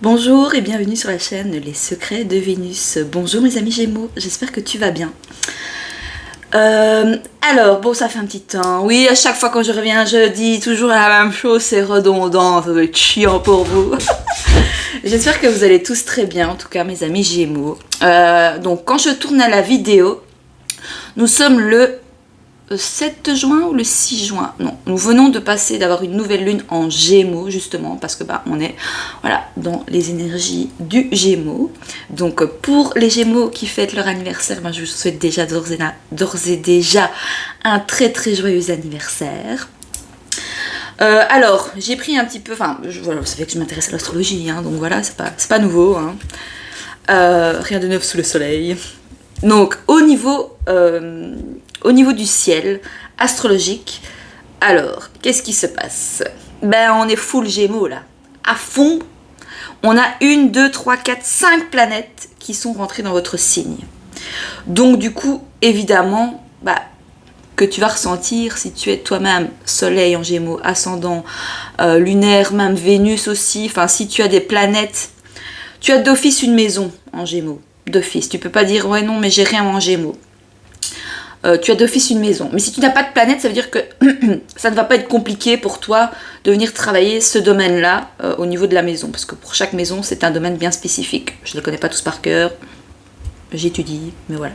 Bonjour et bienvenue sur la chaîne Les Secrets de Vénus. Bonjour mes amis Gémeaux, j'espère que tu vas bien. Alors, bon, ça fait un petit temps. Oui, à chaque fois quand je reviens, je dis toujours la même chose, c'est redondant, ça doit être chiant pour vous. J'espère que vous allez tous très bien, en tout cas mes amis Gémeaux. Donc, quand je tourne à la vidéo, nous sommes le 7 juin ou le 6 juin, non, nous venons de passer d'avoir une nouvelle lune en Gémeaux justement parce que on est voilà dans les énergies du Gémeaux. Donc pour les Gémeaux qui fêtent leur anniversaire, je vous souhaite déjà d'ores et déjà un très très joyeux anniversaire. Alors j'ai pris un petit peu, voilà, vous savez que je m'intéresse à l'astrologie, hein, donc voilà, c'est pas nouveau, hein. Rien de neuf sous le soleil. Donc au niveau du ciel astrologique, alors qu'est-ce qui se passe? On est full Gémeaux là, à fond. On a 1, 2, 3, 4, 5 planètes qui sont rentrées dans votre signe. Donc du coup, évidemment, que tu vas ressentir si tu es toi-même Soleil en Gémeaux, ascendant, lunaire, même Vénus aussi, enfin si tu as des planètes, tu as d'office une maison en Gémeaux. D'office, tu peux pas dire ouais non mais j'ai rien en Gémeaux. Tu as d'office une maison, mais si tu n'as pas de planète, ça veut dire que ça ne va pas être compliqué pour toi de venir travailler ce domaine-là au niveau de la maison, parce que pour chaque maison c'est un domaine bien spécifique. Je ne les connais pas tous par cœur, j'étudie, mais voilà.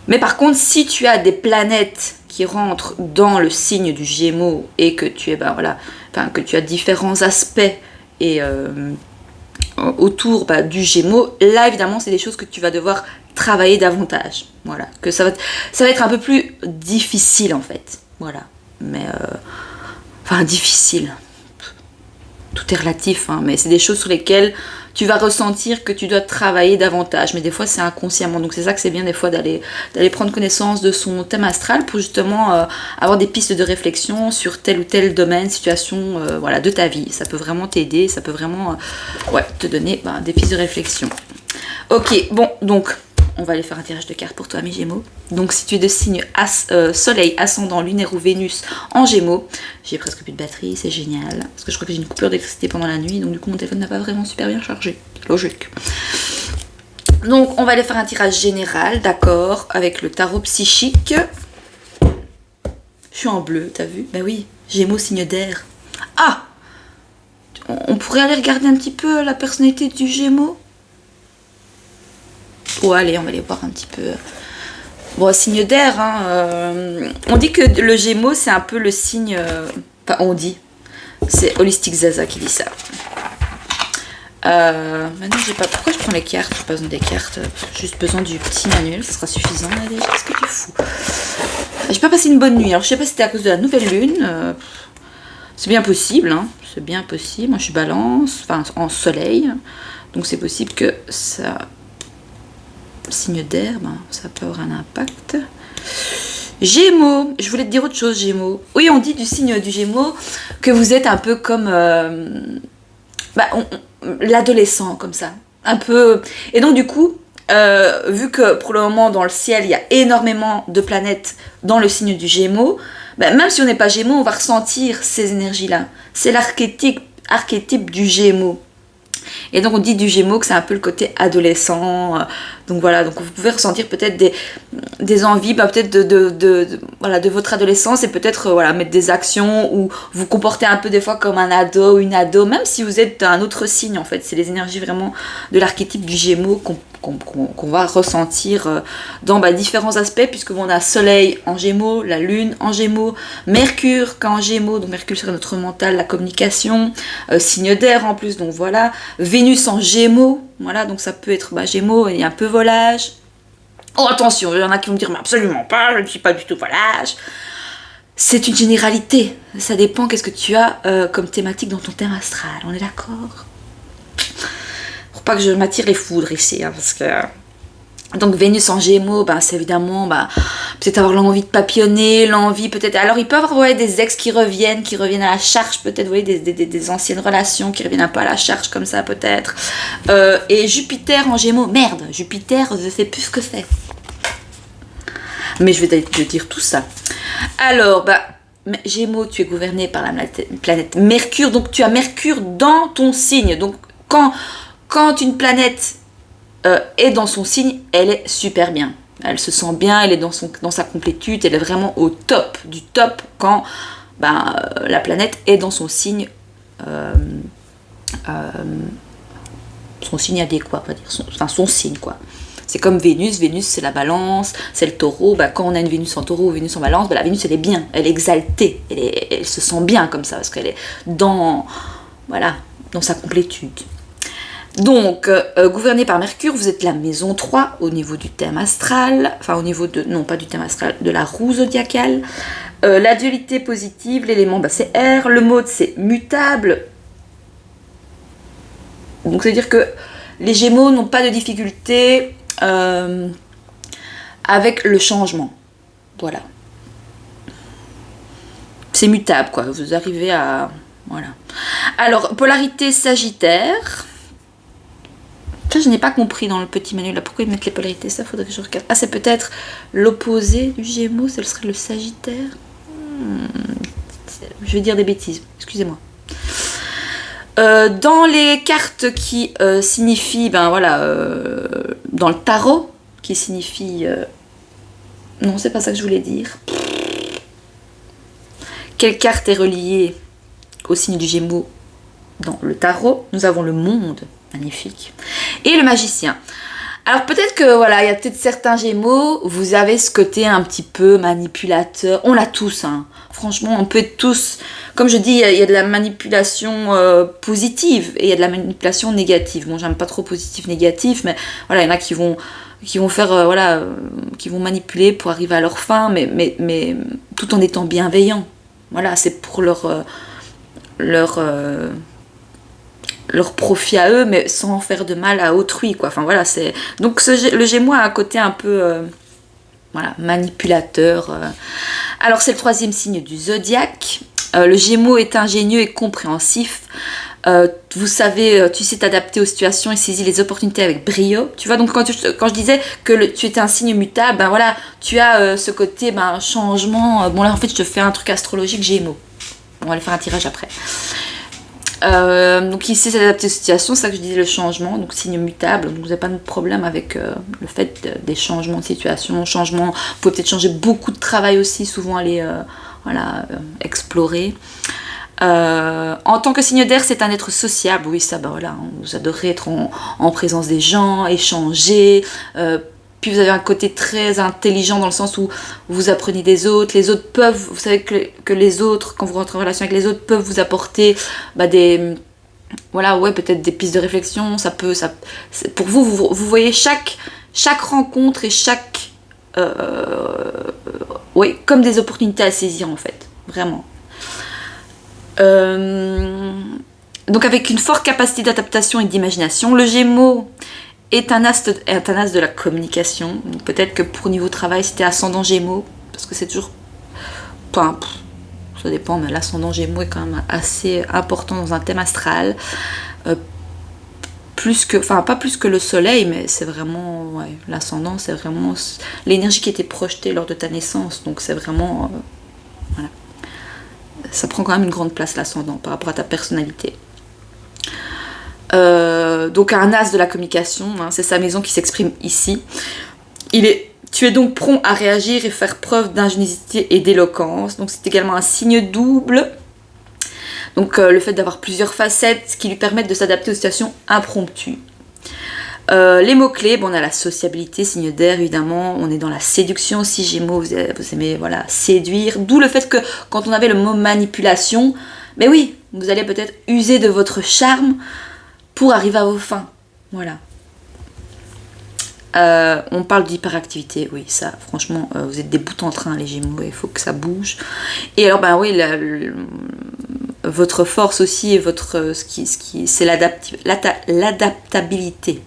Mais par contre, si tu as des planètes qui rentrent dans le signe du Gémeaux et que tu es que tu as différents aspects et autour du Gémeaux, là évidemment c'est des choses que tu vas devoir travailler davantage, voilà, que ça va être un peu plus difficile en fait, voilà, mais difficile, tout est relatif, hein, mais c'est des choses sur lesquelles tu vas ressentir que tu dois travailler davantage, mais des fois c'est inconsciemment, donc c'est ça que c'est bien des fois d'aller prendre connaissance de son thème astral pour justement avoir des pistes de réflexion sur tel ou tel domaine, situation de ta vie. Ça peut vraiment t'aider, ça peut vraiment te donner des pistes de réflexion. Ok, bon, donc on va aller faire un tirage de cartes pour toi mes Gémeaux. Donc si tu es de signe Soleil, ascendant, lunaire ou Vénus en Gémeaux, j'ai presque plus de batterie, c'est génial. Parce que je crois que j'ai une coupure d'électricité pendant la nuit, donc du coup mon téléphone n'a pas vraiment super bien chargé. Logique. Donc on va aller faire un tirage général, d'accord, avec le tarot psychique. Je suis en bleu, t'as vu? Ben oui, Gémeaux, signe d'air. Ah! On pourrait aller regarder un petit peu la personnalité du Gémeaux? Oh, allez, on va aller voir un petit peu. Bon, signe d'air, hein, on dit que le Gémeaux, c'est un peu le signe... on dit. C'est Holistic Zaza qui dit ça. Maintenant, j'ai pas... Pourquoi je prends les cartes? J'ai pas besoin des cartes. J'ai juste besoin du petit manuel, ça sera suffisant. Là, déjà. Qu'est-ce que tu fous? J'ai pas passé une bonne nuit. Alors, je sais pas si c'était à cause de la nouvelle lune. C'est bien possible, hein. C'est bien possible. Moi, je suis balance, en soleil. Donc, c'est possible que ça... Signe d'air, ça peut avoir un impact. Gémeaux, je voulais te dire autre chose, Gémeaux. Oui, on dit du signe du Gémeaux que vous êtes un peu comme l'adolescent, comme ça. Un peu. Et donc, du coup, vu que pour le moment, dans le ciel, il y a énormément de planètes dans le signe du Gémeaux, même si on n'est pas Gémeaux, on va ressentir ces énergies-là. C'est l'archétype du Gémeaux. Et donc on dit du Gémeaux que c'est un peu le côté adolescent, donc voilà, donc vous pouvez ressentir peut-être des envies, peut-être de votre adolescence et peut-être mettre des actions ou vous comporter un peu des fois comme un ado ou une ado, même si vous êtes un autre signe en fait, c'est les énergies vraiment de l'archétype du Gémeaux qu'on va ressentir dans différents aspects, puisque on a Soleil en Gémeaux, la Lune en Gémeaux, Mercure en Gémeaux, donc Mercure c'est notre mental, la communication, signe d'air en plus, donc voilà, Vénus en Gémeaux, voilà, donc ça peut être Gémeaux et un peu volage. Oh attention, il y en a qui vont me dire mais absolument pas, je ne suis pas du tout volage. C'est une généralité, ça dépend qu'est-ce que tu as comme thématique dans ton thème astral, on est d'accord? Pour pas que je m'attire les foudres ici, hein, parce que... Donc Vénus en Gémeaux, c'est évidemment peut-être avoir l'envie de papillonner, l'envie peut-être... Alors il peut y avoir des ex qui reviennent à la charge, peut-être, vous voyez, des anciennes relations qui reviennent un peu à la charge comme ça peut-être. Et Jupiter en Gémeaux, merde, Jupiter, je sais plus ce que c'est. Mais je vais te dire tout ça. Alors, Gémeaux, tu es gouverné par la planète Mercure, donc tu as Mercure dans ton signe, donc Quand une planète est dans son signe, elle est super bien. Elle se sent bien, elle est dans sa complétude, elle est vraiment au top du top quand la planète est dans son signe adéquat, on va dire, son signe quoi. C'est comme Vénus, c'est la balance, c'est le taureau, quand on a une Vénus en taureau ou Vénus en balance, la Vénus elle est bien, elle est exaltée, elle se sent bien comme ça, parce qu'elle est dans sa complétude. Donc, gouverné par Mercure, vous êtes la maison 3 au niveau du thème astral, enfin au niveau de, non pas du thème astral, de la roue zodiacale. La dualité positive, l'élément c'est air, le mode c'est mutable. Donc c'est-à-dire que les Gémeaux n'ont pas de difficulté avec le changement. Voilà. C'est mutable quoi, vous arrivez à... Voilà. Alors, polarité Sagittaire. Ça, je n'ai pas compris dans le petit manuel là. Pourquoi ils mettent les polarités? Ça, faudrait que je regarde. Ah, c'est peut-être l'opposé du Gémeaux, ce serait le Sagittaire. Je vais dire des bêtises, excusez-moi. Dans les cartes qui signifient, dans le tarot, qui signifie... non, c'est pas ça que je voulais dire. Quelle carte est reliée au signe du Gémeaux dans le tarot? Nous avons le monde. Magnifique. Et le magicien. Alors peut-être que il y a peut-être certains Gémeaux, vous avez ce côté un petit peu manipulateur. On l'a tous, hein. Franchement, on peut être tous. Comme je dis, il y a de la manipulation positive et il y a de la manipulation négative. Bon, j'aime pas trop positif, négatif, mais il y en a qui vont faire, qui vont manipuler pour arriver à leur fin, mais tout en étant bienveillants. Voilà, c'est pour leur profit à eux, mais sans faire de mal à autrui, quoi. Enfin voilà, c'est... Donc le Gémeaux a un côté un peu manipulateur. Alors c'est le 3e signe du zodiaque. Le Gémeaux est ingénieux et compréhensif. Tu sais t'adapter aux situations et saisir les opportunités avec brio. Tu vois, donc quand je disais que tu étais un signe mutable, tu as ce côté changement. Bon là en fait je te fais un truc astrologique Gémeaux. On va aller faire un tirage après. Donc il sait s'adapter aux situations, c'est ça que je disais, le changement, donc signe mutable, donc vous n'avez pas de problème avec le fait des changements de situation, vous pouvez peut-être changer beaucoup de travail aussi, souvent aller explorer. En tant que signe d'air, c'est un être sociable, oui ça vous adorez être en présence des gens, échanger, puis vous avez un côté très intelligent dans le sens où vous apprenez des autres, les autres peuvent, vous savez que les autres, quand vous rentrez en relation avec les autres, peuvent vous apporter peut-être des pistes de réflexion, pour vous voyez chaque rencontre et comme des opportunités à saisir en fait, vraiment. Donc avec une forte capacité d'adaptation et d'imagination, le Gémeaux est un as de la communication. Peut-être que pour niveau travail, c'était ascendant Gémeaux, parce que c'est toujours... Enfin, ça dépend, mais l'ascendant Gémeaux est quand même assez important dans un thème astral. Pas plus que le soleil, mais c'est vraiment... l'ascendant, c'est vraiment l'énergie qui était projetée lors de ta naissance. Donc c'est vraiment... Ça prend quand même une grande place, l'ascendant, par rapport à ta personnalité. Donc un as de la communication, c'est sa maison qui s'exprime ici. Tu es donc prompt à réagir et faire preuve d'ingéniosité et d'éloquence. Donc c'est également un signe double. Donc le fait d'avoir plusieurs facettes qui lui permettent de s'adapter aux situations impromptues. Les mots-clés, on a la sociabilité, signe d'air évidemment, on est dans la séduction aussi, Gémeaux, vous aimez séduire. D'où le fait que quand on avait le mot manipulation, mais oui, vous allez peut-être user de votre charme pour arriver à vos fins. Voilà. On parle d'hyperactivité, oui, ça, franchement, vous êtes des bouts en train, les Gémeaux, il faut que ça bouge. Et alors, votre force aussi, et c'est l'adaptabilité.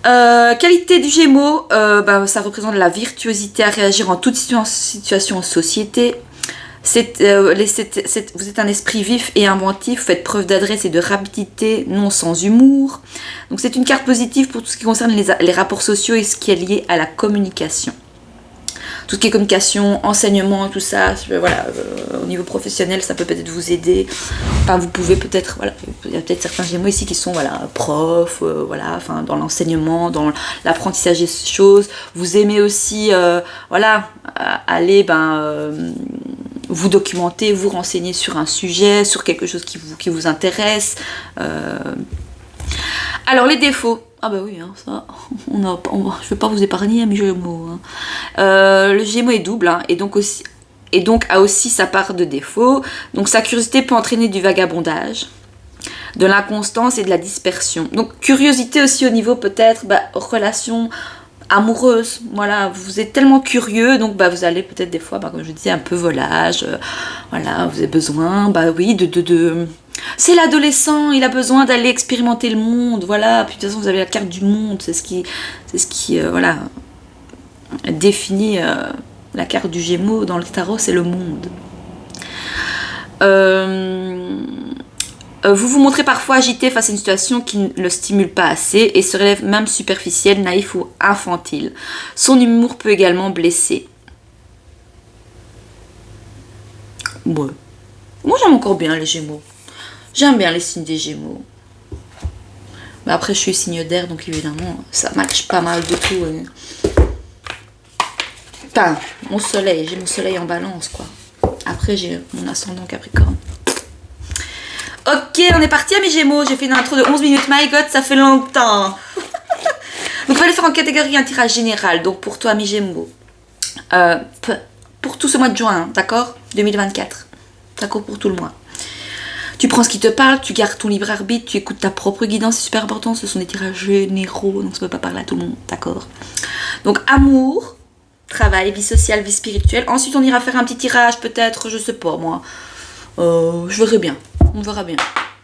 Qualité du Gémeaux, ça représente la virtuosité à réagir en toute situation en société. Vous êtes un esprit vif et inventif, vous faites preuve d'adresse et de rapidité, non sans humour. Donc c'est une carte positive pour tout ce qui concerne les rapports sociaux et ce qui est lié à la communication. tout ce qui est communication, enseignement, tout ça, voilà, au niveau professionnel, ça peut peut-être vous aider. Enfin, vous pouvez peut-être, voilà, il y a peut-être certains Gémeaux ici qui sont, voilà, profs, voilà, enfin, dans l'enseignement, dans l'apprentissage des choses. Vous aimez aussi, voilà, aller, vous documenter, vous renseigner sur un sujet, sur quelque chose qui vous intéresse. Alors, les défauts. Ah bah oui, hein, ça, je ne vais pas vous épargner, mes Gémeaux. Hein. Le Gémeaux est double, hein, et donc a aussi sa part de défaut. Donc sa curiosité peut entraîner du vagabondage, de l'inconstance et de la dispersion. Donc curiosité aussi au niveau peut-être relation amoureuse. Voilà, vous êtes tellement curieux, donc vous allez peut-être des fois, comme je disais, un peu volage. Voilà, vous avez besoin, oui, de c'est l'adolescent, il a besoin d'aller expérimenter le monde, voilà. Puis de toute façon, vous avez la carte du monde, c'est ce qui voilà, définit la carte du Gémeaux dans le tarot, c'est le monde. Vous vous montrez parfois agité face à une situation qui ne le stimule pas assez et se relève même superficiel, naïf ou infantile. Son humour peut également blesser. Ouais. Moi, j'aime encore bien les Gémeaux. J'aime bien les signes des Gémeaux. Mais après, je suis signe d'air, donc évidemment, ça match pas mal de tout. Enfin, mon soleil, j'ai mon soleil en balance, quoi. Après, j'ai mon ascendant Capricorne. Ok, on est parti à mes Gémeaux. J'ai fait une intro de 11 minutes. My God, ça fait longtemps. Donc, on va aller faire en catégorie un tirage général. Donc, pour toi, mes Gémeaux. Pour tout ce mois de juin, d'accord, 2024. D'accord, pour tout le mois. Tu prends ce qui te parle, tu gardes ton libre arbitre, tu écoutes ta propre guidance, c'est super important, ce sont des tirages généraux, donc ça ne peut pas parler à tout le monde, d'accord. Donc amour, travail, vie sociale, vie spirituelle. Ensuite on ira faire un petit tirage peut-être, je sais pas moi. Je verrai bien, on verra bien.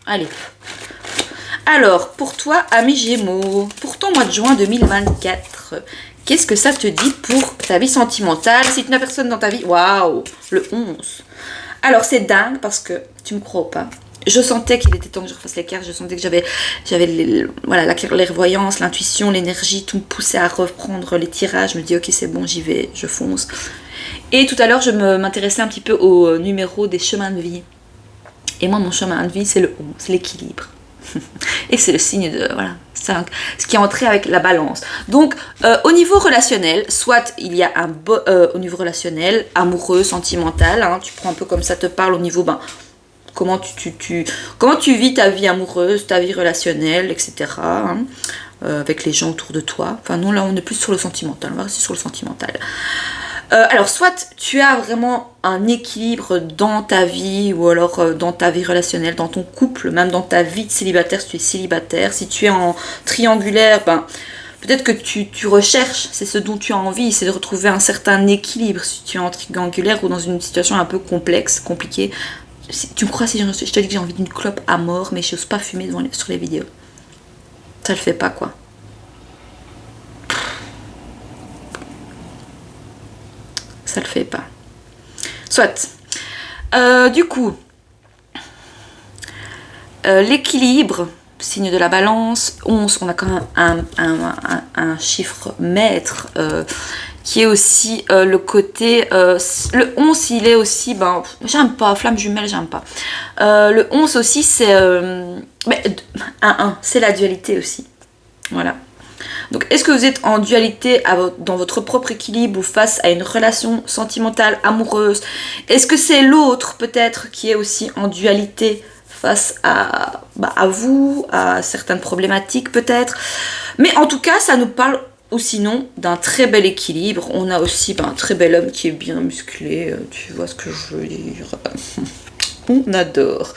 Allez. Alors, pour toi, ami Gémeaux, pour ton mois de juin 2024, qu'est-ce que ça te dit pour ta vie sentimentale? Si tu n'as personne dans ta vie, waouh, le 11. Alors c'est dingue parce que, tu me crois ou pas, je sentais qu'il était temps que je refasse les cartes, je sentais que j'avais voilà, la clairvoyance, l'intuition, l'énergie, tout me poussait à reprendre les tirages. Je me dis ok c'est bon, j'y vais, je fonce. Et tout à l'heure je m'intéressais un petit peu au numéro des chemins de vie. Et moi mon chemin de vie c'est le 11, c'est l'équilibre. Et c'est le signe de, voilà, 5, ce qui est entré avec la balance. Donc, au niveau relationnel, soit il y a au niveau relationnel, amoureux, sentimental, hein, tu prends un peu comme ça te parle au niveau, comment tu vis ta vie amoureuse, ta vie relationnelle, etc. Hein, avec les gens autour de toi. Enfin, non, là, on est plus sur le sentimental. On va rester sur le sentimental. Alors, soit tu as vraiment un équilibre dans ta vie ou alors dans ta vie relationnelle, dans ton couple, même dans ta vie de célibataire si tu es célibataire. Si tu es en triangulaire, peut-être que tu recherches, c'est ce dont tu as envie, c'est de retrouver un certain équilibre. Si tu es en triangulaire ou dans une situation un peu complexe, compliquée, tu me crois si je te dis que j'ai envie d'une clope à mort, mais je n'ose pas fumer sur les vidéos. Ça le fait pas, quoi. Ça le fait pas. Soit. Du coup, l'équilibre, signe de la balance, 11, on a quand même un chiffre maître qui est aussi le côté... le 11, il est aussi... j'aime pas, flamme jumelle, j'aime pas. Le 11 aussi, c'est... 1, c'est la dualité aussi. Voilà. Donc, est-ce que vous êtes en dualité dans votre propre équilibre ou face à une relation sentimentale, amoureuse? Est-ce que c'est l'autre, peut-être, qui est aussi en dualité face à vous, à certaines problématiques, peut-être? Mais en tout cas, ça nous parle, ou sinon, d'un très bel équilibre. On a aussi un très bel homme qui est bien musclé, tu vois ce que je veux dire. On adore.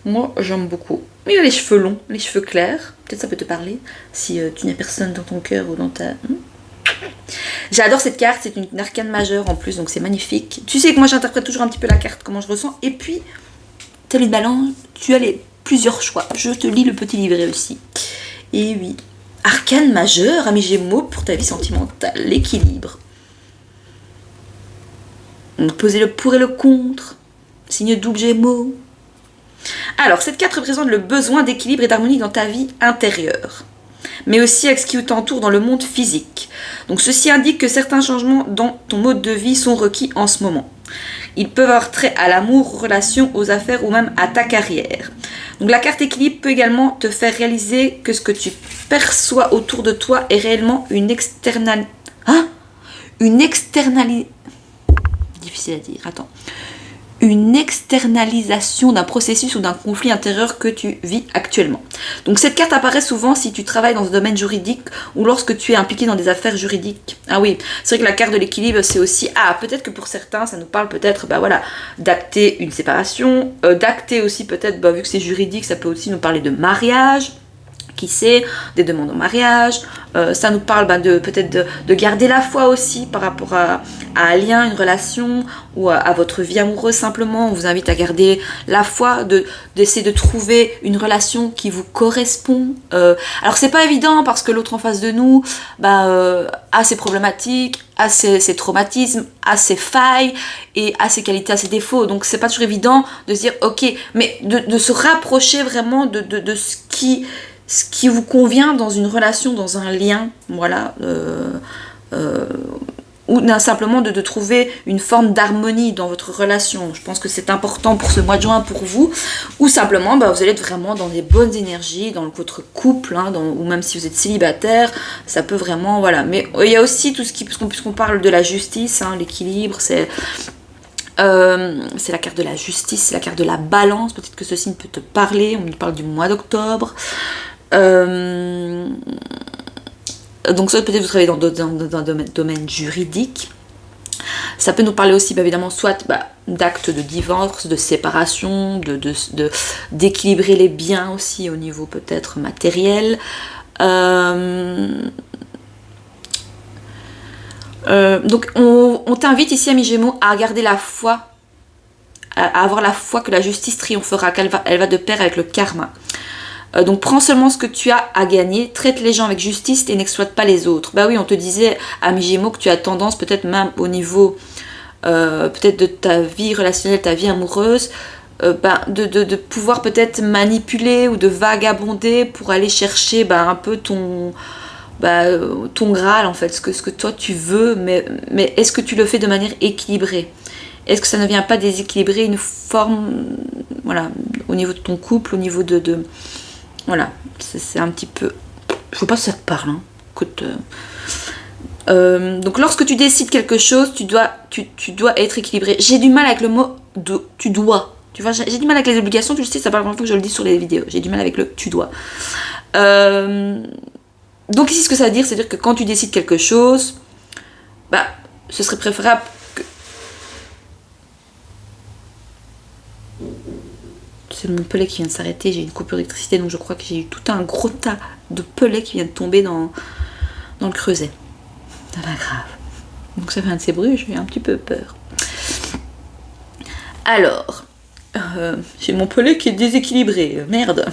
Moi, j'aime beaucoup. Il a les cheveux longs, les cheveux clairs. Peut-être ça peut te parler si tu n'as personne dans ton cœur ou dans ta... J'adore cette carte, c'est une arcane majeure en plus, donc c'est magnifique. Tu sais que moi j'interprète toujours un petit peu la carte, comment je ressens. Et puis, tel une balance, tu as plusieurs choix. Je te lis le petit livret aussi. Et oui, arcane majeure, ami Gémeaux, pour ta vie sentimentale, l'équilibre. Donc posez le pour et le contre. Signe double Gémeaux. Alors, cette carte représente le besoin d'équilibre et d'harmonie dans ta vie intérieure. mais aussi avec ce qui t'entoure dans le monde physique. Donc ceci indique que certains changements dans ton mode de vie sont requis en ce moment. Ils peuvent avoir trait à l'amour, aux relations, aux affaires ou même à ta carrière. Donc la carte équilibre peut également te faire réaliser que ce que tu perçois autour de toi est réellement une difficile à dire, attends. Une externalisation d'un processus ou d'un conflit intérieur que tu vis actuellement. Donc cette carte apparaît souvent si tu travailles dans un domaine juridique ou lorsque tu es impliqué dans des affaires juridiques. Ah oui, c'est vrai que la carte de l'équilibre, c'est aussi, peut-être que pour certains, ça nous parle peut-être, d'acter une séparation, d'acter aussi peut-être, vu que c'est juridique, ça peut aussi nous parler de mariage, qui sait, des demandes en mariage, ça nous parle peut-être de garder la foi aussi par rapport à un lien, une relation ou à votre vie amoureuse simplement. On vous invite à garder la foi, d'essayer de trouver une relation qui vous correspond. Alors c'est pas évident parce que l'autre en face de nous a ses problématiques, a ses traumatismes, a ses failles et a ses qualités, a ses défauts. Donc c'est pas toujours évident de se dire ok, mais de se rapprocher vraiment de ce qui vous convient dans une relation, dans un lien, voilà, ou simplement de trouver une forme d'harmonie dans votre relation. Je pense que c'est important pour ce mois de juin pour vous, ou simplement vous allez être vraiment dans des bonnes énergies, dans votre couple, ou même si vous êtes célibataire, ça peut vraiment, voilà. Mais il y a aussi tout ce qui, puisqu'on parle de la justice, l'équilibre, c'est la carte de la justice, c'est la carte de la balance, peut-être que ce signe peut te parler, on nous parle du mois d'octobre. Donc soit peut-être vous travaillez dans un domaine juridique. Ça peut nous parler aussi évidemment soit d'actes de divorce, de séparation, d'équilibrer les biens aussi au niveau peut-être matériel. Donc on t'invite ici, ami Gémeaux, à garder la foi, à avoir la foi que la justice triomphera, qu'elle va de pair avec le karma. Donc prends seulement ce que tu as à gagner, traite les gens avec justice et n'exploite pas les autres. Oui, on te disait, ami Gémeaux, que tu as tendance peut-être même au niveau peut-être de ta vie relationnelle, ta vie amoureuse, de pouvoir peut-être manipuler ou de vagabonder pour aller chercher un peu ton Graal en fait, ce que toi tu veux, mais est-ce que tu le fais de manière équilibrée? Est-ce que ça ne vient pas déséquilibrer une forme, voilà, au niveau de ton couple, au niveau de voilà, c'est un petit peu... Je ne sais pas si ça te parle, Écoute, donc lorsque tu décides quelque chose, tu dois être équilibré. J'ai du mal avec le mot tu dois. Tu vois, j'ai du mal avec les obligations, tu le sais, ça parle vraiment que je le dis sur les vidéos. J'ai du mal avec le tu dois. Donc ici, ce que ça veut dire, c'est-à-dire que quand tu décides quelque chose, ce serait préférable que... C'est mon pelet qui vient de s'arrêter, j'ai une coupure d'électricité, donc je crois que j'ai eu tout un gros tas de pelets qui vient de tomber dans le creuset. C'est pas grave. Donc ça fait un de ces bruits, j'ai eu un petit peu peur. Alors, j'ai mon pelet qui est déséquilibré, merde.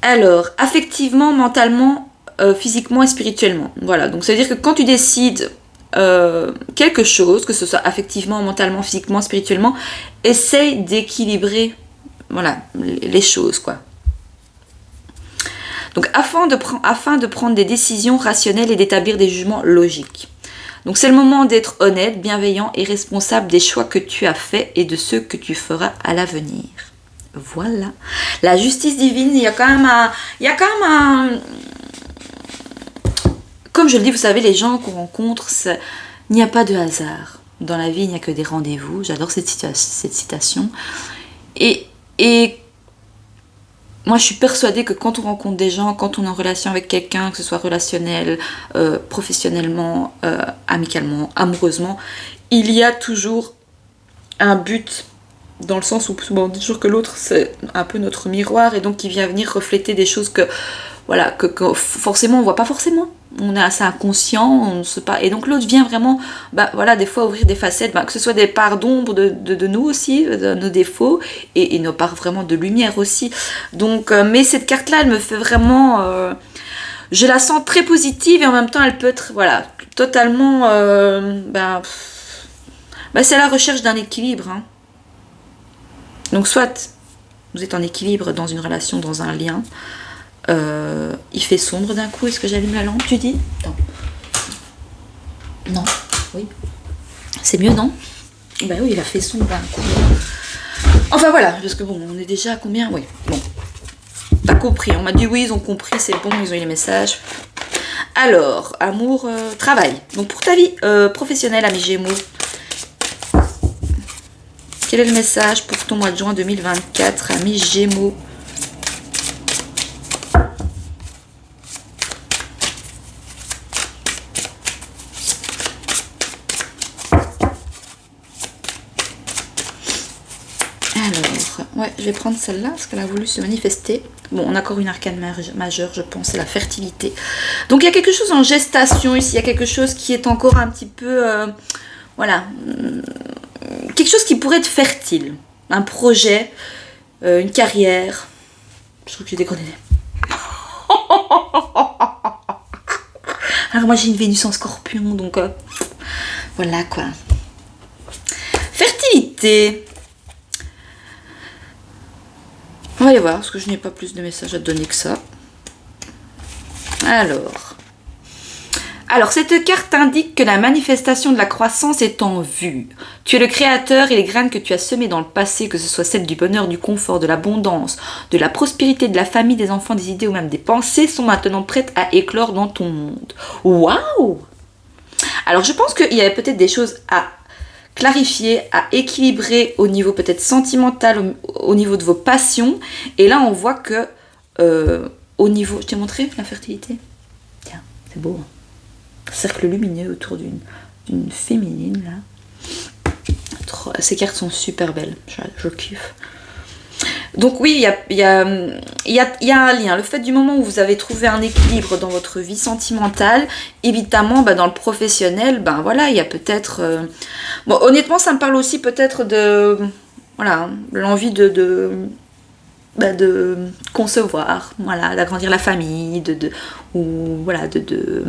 Alors, affectivement, mentalement, physiquement et spirituellement. Voilà, donc ça veut dire que quand tu décides quelque chose, que ce soit affectivement, mentalement, physiquement, spirituellement, essaye d'équilibrer les choses, quoi. Donc afin de prendre des décisions rationnelles et d'établir des jugements logiques. Donc c'est le moment d'être honnête, bienveillant et responsable des choix que tu as faits et de ceux que tu feras à l'avenir. Voilà. La justice divine, il y a quand même un... Comme je le dis, vous savez, les gens qu'on rencontre, il n'y a pas de hasard. Dans la vie, il n'y a que des rendez-vous. J'adore cette citation. Et moi, je suis persuadée que quand on rencontre des gens, quand on est en relation avec quelqu'un, que ce soit relationnel, professionnellement, amicalement, amoureusement, il y a toujours un but, dans le sens où on dit toujours que l'autre, c'est un peu notre miroir, et donc il vient venir refléter des choses que forcément on voit pas forcément, on est assez inconscient, on ne sait pas, et donc l'autre vient vraiment des fois ouvrir des facettes, que ce soit des parts d'ombre de nous aussi, de nos défauts, et nos parts vraiment de lumière aussi. Donc mais cette carte là, elle me fait vraiment je la sens très positive, et en même temps elle peut être totalement c'est la recherche d'un équilibre, donc soit vous êtes en équilibre dans une relation, dans un lien. Il fait sombre d'un coup. Est-ce que j'allume la lampe, tu dis? Non. Non. Oui. C'est mieux, non? Ben oui, il a fait sombre d'un coup. Enfin voilà, parce que bon, on est déjà à combien? Oui, bon. T'as compris, on m'a dit oui, ils ont compris, c'est bon, ils ont eu les messages. Alors, amour, travail. Donc pour ta vie professionnelle, ami Gémeaux, quel est le message pour ton mois de juin 2024, ami Gémeaux? Ouais, je vais prendre celle-là parce qu'elle a voulu se manifester. Bon, on a encore une arcane majeure, je pense, c'est la fertilité. Donc il y a quelque chose en gestation ici, il y a quelque chose qui est encore un petit peu... voilà. Quelque chose qui pourrait être fertile. Un projet, une carrière. Je trouve que j'ai déconné. Alors moi j'ai une Vénus en Scorpion, donc... voilà quoi. Fertilité. On va aller voir, parce que je n'ai pas plus de messages à te donner que ça. Alors, cette carte indique que la manifestation de la croissance est en vue. Tu es le créateur et les graines que tu as semées dans le passé, que ce soit celles du bonheur, du confort, de l'abondance, de la prospérité, de la famille, des enfants, des idées ou même des pensées, sont maintenant prêtes à éclore dans ton monde. Waouh! Alors, je pense qu'il y avait peut-être des choses à clarifier, à équilibrer au niveau peut-être sentimental, au niveau de vos passions. Et là, on voit que au niveau... Je t'ai montré la fertilité? Tiens, c'est beau. Hein, cercle lumineux autour d'une féminine, là. Ces cartes sont super belles. Je kiffe. Donc oui, il y a un lien. Le fait du moment où vous avez trouvé un équilibre dans votre vie sentimentale, évidemment, dans le professionnel, voilà, il y a peut-être... Bon, honnêtement, ça me parle aussi peut-être de... Voilà, l'envie de concevoir, voilà, d'agrandir la famille, ou voilà, de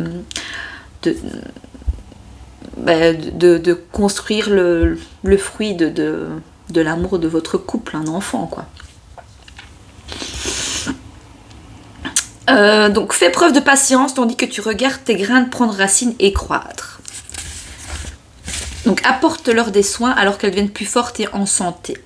construire le fruit de l'amour de votre couple, un enfant, quoi. Donc fais preuve de patience tandis que tu regardes tes graines prendre racine et croître. Donc apporte-leur des soins alors qu'elles deviennent plus fortes et en santé.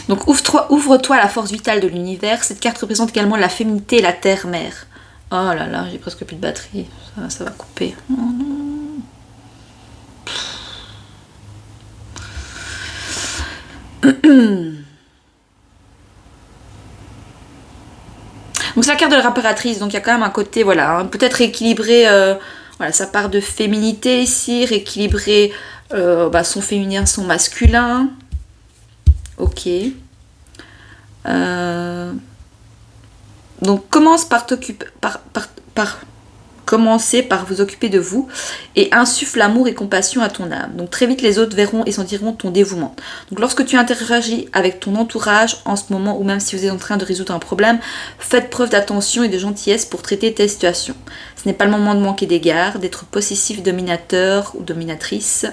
Donc ouvre-toi à la force vitale de l'univers. Cette carte représente également la féminité et la terre-mère. Oh là là, j'ai presque plus de batterie. Ça va couper. Oh non. Donc c'est la carte de la l'impératrice, donc il y a quand même un côté, voilà, peut-être équilibrer, voilà, sa part de féminité ici, rééquilibrer son féminin, son masculin. Ok. Donc commence par t'occuper, commencez par vous occuper de vous et insuffle amour et compassion à ton âme. Donc très vite les autres verront et sentiront ton dévouement. Donc lorsque tu interagis avec ton entourage en ce moment ou même si vous êtes en train de résoudre un problème, faites preuve d'attention et de gentillesse pour traiter telle situation. Ce n'est pas le moment de manquer d'égard, d'être possessif, dominateur ou dominatrice,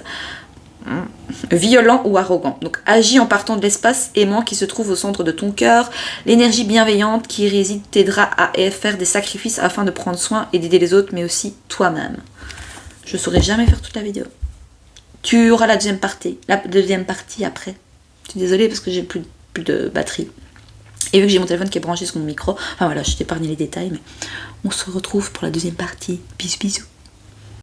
violent ou arrogant. Donc agis en partant de l'espace aimant qui se trouve au centre de ton cœur. L'énergie bienveillante qui y réside t'aidera à faire des sacrifices afin de prendre soin et d'aider les autres, mais aussi toi-même. Je ne saurais jamais faire toute la vidéo. Tu auras la deuxième partie après. Je suis désolée parce que j'ai plus de batterie. Et vu que j'ai mon téléphone qui est branché sur mon micro, enfin voilà, je t'ai épargné les détails, mais on se retrouve pour la deuxième partie. Bisous bisous.